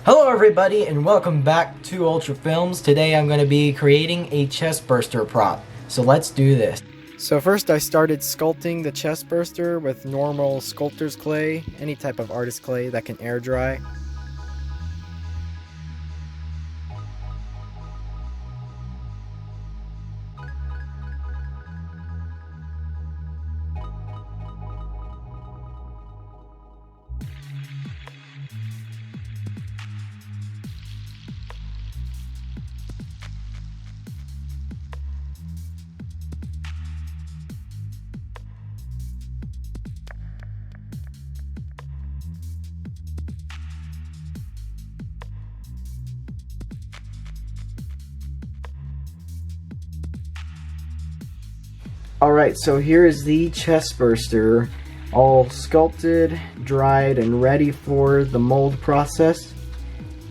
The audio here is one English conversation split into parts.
Hello everybody and welcome back to Ultra Films. Today I'm going to be creating a Chestburster prop. So let's do this. So first I started sculpting the Chestburster with normal sculptor's clay, any type of artist clay that can air dry. Alright, so here is the Chestburster, all sculpted, dried, and ready for the mold process.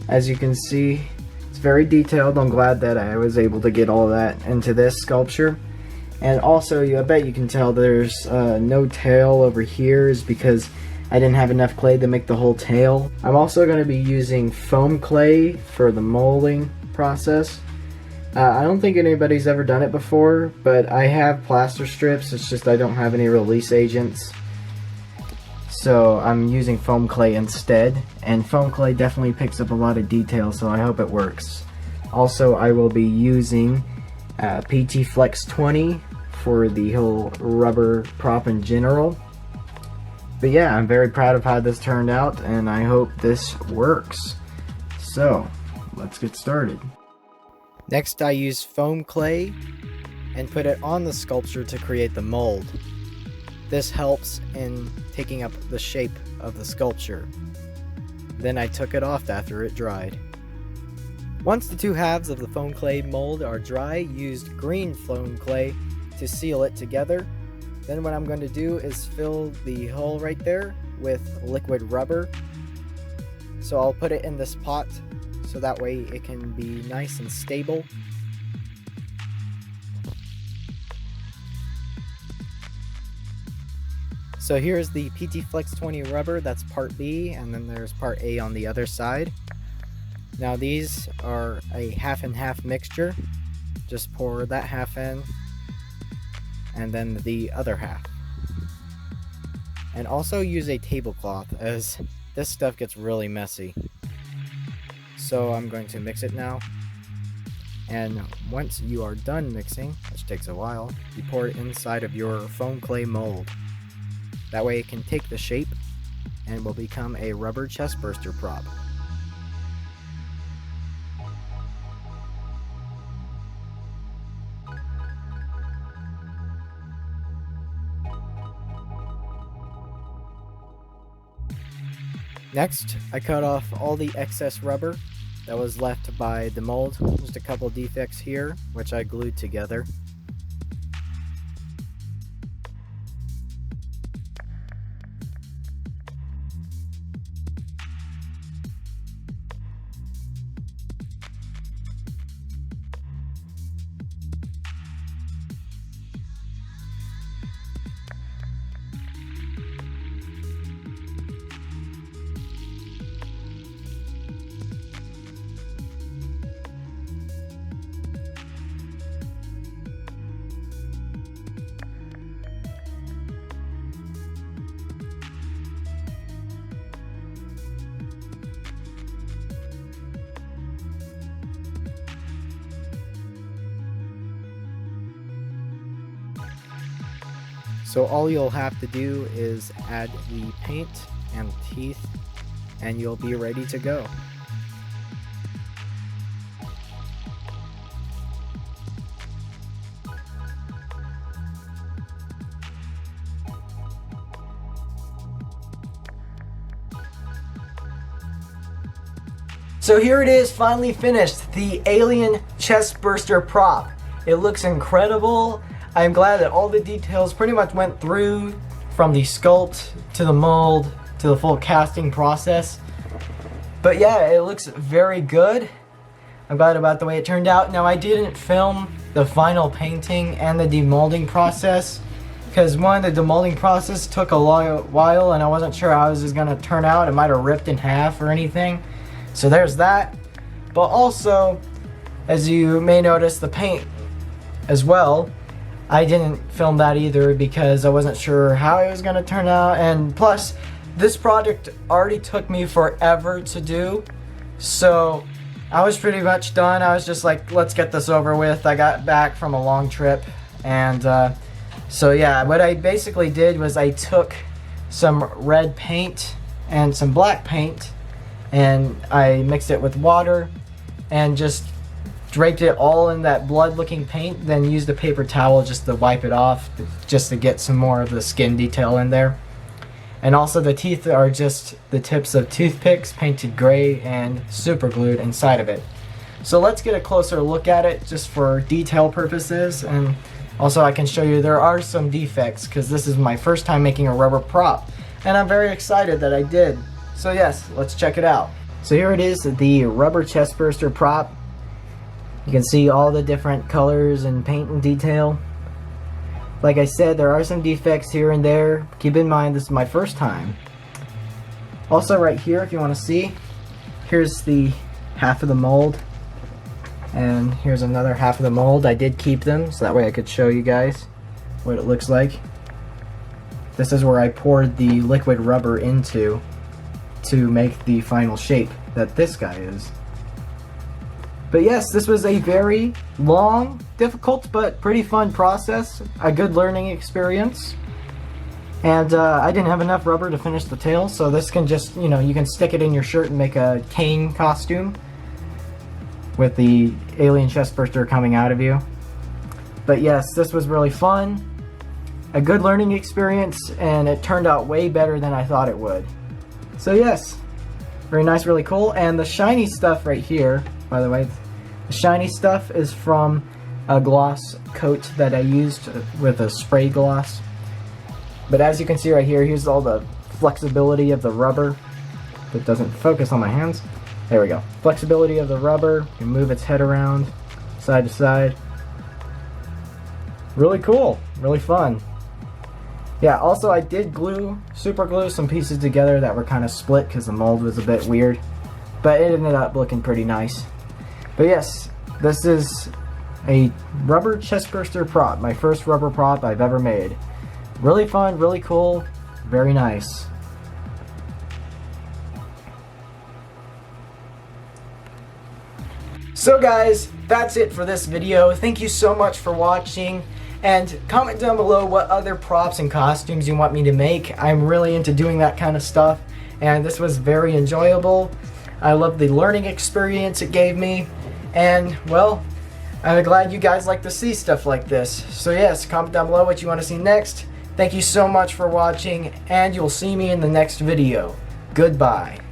As you can see, it's very detailed. I'm glad that I was able to get all that into this sculpture. And also, I bet you can tell there's no tail over here is because I didn't have enough clay to make the whole tail. I'm also going to be using foam clay for the molding process. I don't think anybody's ever done it before, but I have plaster strips. It's just I don't have any release agents. So I'm using foam clay instead, and foam clay definitely picks up a lot of detail, so I hope it works. Also, I will be using PT Flex 20 for the whole rubber prop in general. But yeah, I'm very proud of how this turned out, and I hope this works. So, let's get started. Next, I used foam clay and put it on the sculpture to create the mold. This helps in taking up the shape of the sculpture. Then I took it off after it dried. Once the two halves of the foam clay mold are dry, used green foam clay to seal it together. Then what I'm going to do is fill the hole right there with liquid rubber. So I'll put it in this pot so that way it can be nice and stable. So here's the PT Flex 20 rubber, that's part B, and then there's part A on the other side. Now these are a half and half mixture. Just pour that half in, and then the other half. And also use a tablecloth, as this stuff gets really messy. So I'm going to mix it now, and once you are done mixing, which takes a while, you pour it inside of your foam clay mold. That way it can take the shape and will become a rubber Chestburster prop. Next, I cut off all the excess rubber that was left by the mold. Just a couple defects here, which I glued together. So all you'll have to do is add the paint and teeth, and you'll be ready to go. So here it is, finally finished, the Alien Chestburster prop. It looks incredible. I'm glad that all the details pretty much went through, from the sculpt to the mold to the full casting process. But yeah, it looks very good. I'm glad about the way it turned out. Now I didn't film the final painting and the demolding process because one, the demolding process took a while and I wasn't sure how this was going to turn out. It might have ripped in half or anything. So there's that. But also, as you may notice, the paint as well. I didn't film that either because I wasn't sure how it was going to turn out, and plus this project already took me forever to do, so I was pretty much done. I was just like, let's get this over with. I got back from a long trip, and so yeah, what I basically did was I took some red paint and some black paint and I mixed it with water and just draped it all in that blood looking paint, then used a paper towel just to wipe it off, just to get some more of the skin detail in there. And also the teeth are just the tips of toothpicks painted gray and super glued inside of it. So let's get a closer look at it just for detail purposes, and also I can show you there are some defects because this is my first time making a rubber prop and I'm very excited that I did. So yes, let's check it out. So here it is, the rubber Chestburster prop. You can see all the different colors and paint and detail. Like I said, there are some defects here and there. Keep in mind, this is my first time. Also right here, if you want to see, here's the half of the mold. And here's another half of the mold. I did keep them, so that way I could show you guys what it looks like. This is where I poured the liquid rubber into to make the final shape that this guy is. But yes, this was a very long, difficult, but pretty fun process. A good learning experience. And I didn't have enough rubber to finish the tail, so this can just, you know, you can stick it in your shirt and make a cane costume with the alien Chestburster coming out of you. But yes, this was really fun. A good learning experience, and it turned out way better than I thought it would. So yes, very nice, really cool. And the shiny stuff right here, by the way, the shiny stuff is from a gloss coat that I used with a spray gloss. But as you can see right here, here's all the flexibility of the rubber. That doesn't focus on my hands. There we go. Flexibility of the rubber. You can move its head around side to side. Really cool. Really fun. Yeah, also I did super glue some pieces together that were kind of split because the mold was a bit weird. But it ended up looking pretty nice. But yes, this is a rubber Chestburster prop, my first rubber prop I've ever made. Really fun, really cool, very nice. So guys, that's it for this video. Thank you so much for watching, and comment down below what other props and costumes you want me to make. I'm really into doing that kind of stuff, and this was very enjoyable. I love the learning experience it gave me. And, well, I'm glad you guys like to see stuff like this. So yes, comment down below what you want to see next. Thank you so much for watching, and you'll see me in the next video. Goodbye.